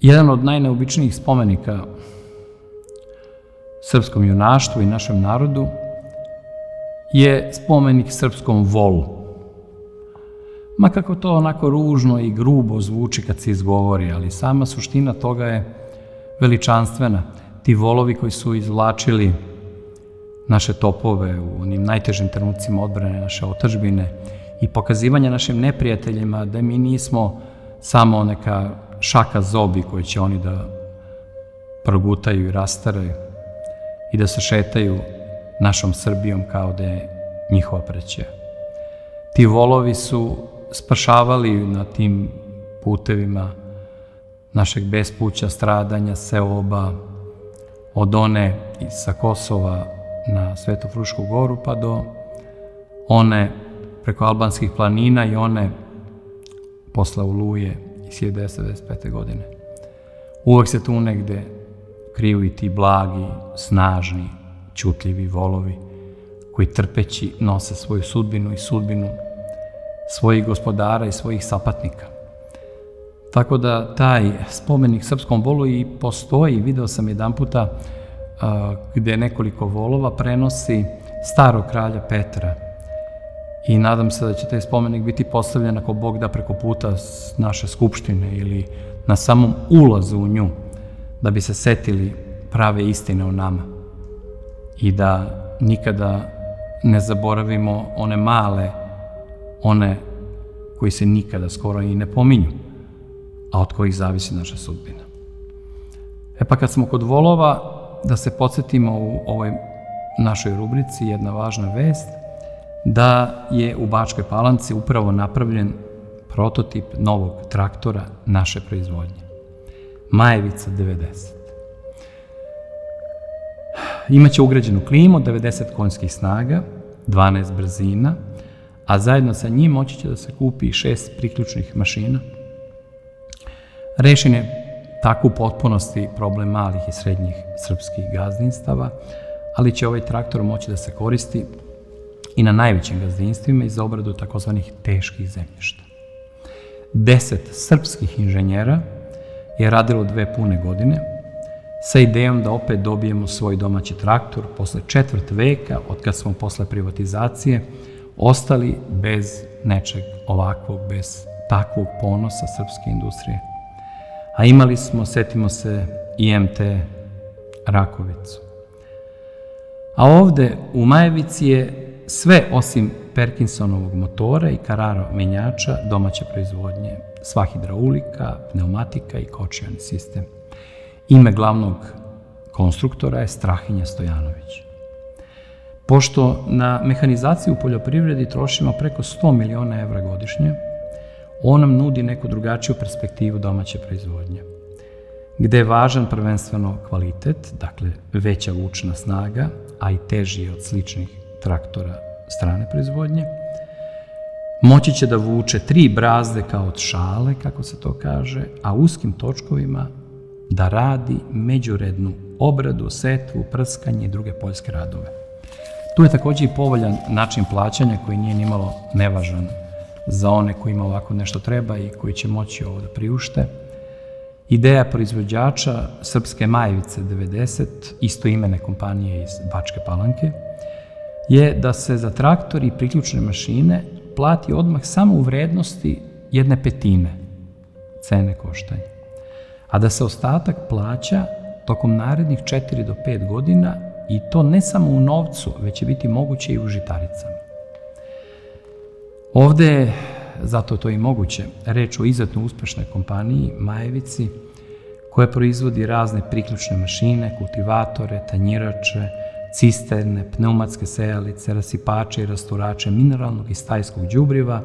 Jedan od najneobičnijih spomenika srpskom junaštvu i našem narodu je spomenik srpskom volu. Ma kako to onako ružno i grubo zvuči kad se izgovori, ali sama suština toga je veličanstvena. Ti volovi koji su izvlačili naše topove u onim najtežim trenucima odbrane naše otadžbine i pokazivanja našim neprijateljima da mi nismo samo neka šaka zobi koju će oni da progutaju i rastaraju i da se šetaju našom Srbijom kao da je njihova preća. Ti volovi su spašavali na tim putevima našeg bespuća, stradanja, seoba, od one sa Kosova na Svetofrušku goru pa do one preko albanskih planina i one posle Oluje iz 1995. godine. Uvek se tu negde kriju i ti blagi, snažni, ćutljivi volovi koji trpeći nose svoju sudbinu i sudbinu svojih gospodara i svojih sapatnika. Tako da taj spomenik srpskom volu i postoji, video sam jedan puta gde nekoliko volova prenosi starog kralja Petra i nadam se da će taj spomenik biti postavljen ako Bog da preko puta naše skupštine ili na samom ulazu u nju da bi se setili prave istine o nama i da nikada ne zaboravimo one male, one koji se nikada skoro i ne pominju, a od kojih zavisi naša sudbina. E pa kad smo kod volova, da se podsjetimo u ovoj našoj rubrici jedna važna vest, da je u Bačkoj Palanci upravo napravljen prototip novog traktora naše proizvodnje. Majevica 90. Imaće ugrađenu klimu, 90 konjskih snaga, 12 brzina, a zajedno sa njim moći će da se kupi 6 priključnih mašina. Rešen je tako u potpunosti problem malih i srednjih srpskih gazdinstava, ali će ovaj traktor moći da se koristi i na najvećim gazdinstvima i za obradu takozvanih teških zemljišta. 10 srpskih inženjera je radilo 2 pune godine sa idejom da opet dobijemo svoj domaći traktor posle 4 veka od kad smo posle privatizacije ostali bez nečeg ovakvog, bez takvog ponosa srpske industrije. A imali smo, setimo se, IMT Rakovicu. A ovde u Majevici je sve osim Perkinsonovog motora i Carraro menjača domaće proizvodnje, sva hidraulika, pneumatika i kočioni sistem. Ime glavnog konstruktora je Strahinja Stojanović. Pošto na mehanizaciju u poljoprivredi trošimo preko 100 miliona evra godišnje, on nam nudi neku drugačiju perspektivu domaće proizvodnje, gde je važan prvenstveno kvalitet, dakle veća vučna snaga, a i teži je od sličnih traktora strane proizvodnje. Moći će da vuče 3 brazde kao od šale, kako se to kaže, a uskim točkovima da radi međurednu obradu, setvu, prskanje i druge poljske radove. Tu je takođe i povoljan način plaćanja koji nije nimalo nevažan za one kojima ovako nešto treba i koji će moći ovo da priušte. Ideja proizvođača srpske Majevice 90, istoimene kompanije iz Bačke Palanke, je da se za traktor i priključne mašine plati odmah samo u vrednosti 1/5 cene koštanja, a da se ostatak plaća tokom narednih 4 do 5 godina i to ne samo u novcu, već će biti moguće i u žitaricama. Ovde je, zato je to i moguće, reč o izuzetno uspešnoj kompaniji Majevici, koja proizvodi razne priključne mašine, kultivatore, tanjirače, cisterne, pneumatske sejalice, rasipače i rasturače mineralnog i stajskog đubriva,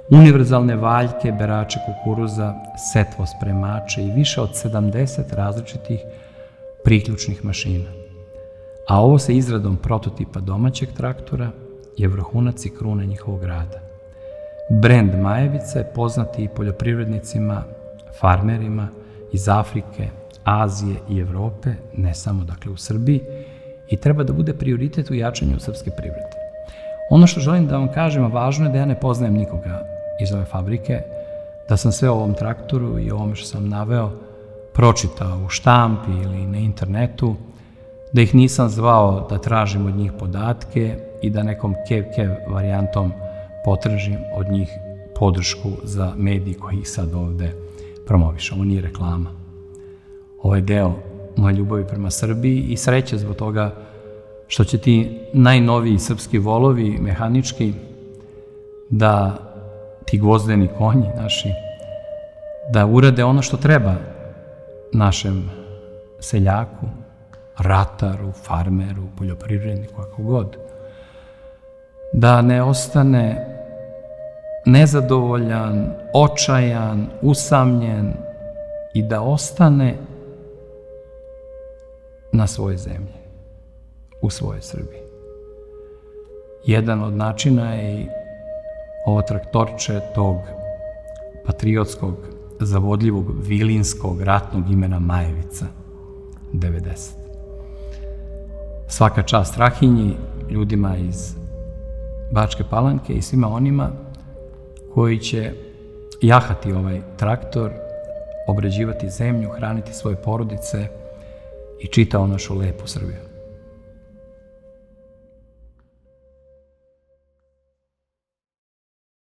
univerzalne valjke, berače kukuruza, setvospremače i više od 70 različitih priključnih mašina. A ovo sa izradom prototipa domaćeg traktora je vrhunac i kruna njihovog rada. Brend Majevica je poznat i poljoprivrednicima, farmerima iz Afrike, Azije i Evrope, ne samo dakle u Srbiji, i treba da bude prioritet u jačanju srpske privrede. Ono što želim da vam kažem, a važno je da ja ne poznajem nikoga iz ove fabrike, da sam sve o ovom traktoru i o ovome što sam naveo pročitao u štampi ili na internetu, da ih nisam zvao da tražim od njih podatke i da nekom kev varijantom potražim od njih podršku za mediji koji ih sad ovde promovišu. Ovo nije reklama. Ovo je deo moje ljubavi prema Srbiji i sreće zbog toga što će ti najnoviji srpski volovi, mehanički, da ti gvozdeni konji naši, da urade ono što treba našem seljaku, rataru, farmeru, poljoprivredniku, kako god. Da ne ostane nezadovoljan, očajan, usamljen i da ostane na svojoj zemlji, u svojoj Srbiji. Jedan od načina je i ovo traktorče tog patriotskog, zavodljivog, vilinskog, ratnog imena Majevica, 90. Svaka čast Strahinji, ljudima iz Bačke Palanke i svima onima koji će jahati ovaj traktor, obrađivati zemlju, hraniti svoje porodice i čitao našu lepu Srbiju.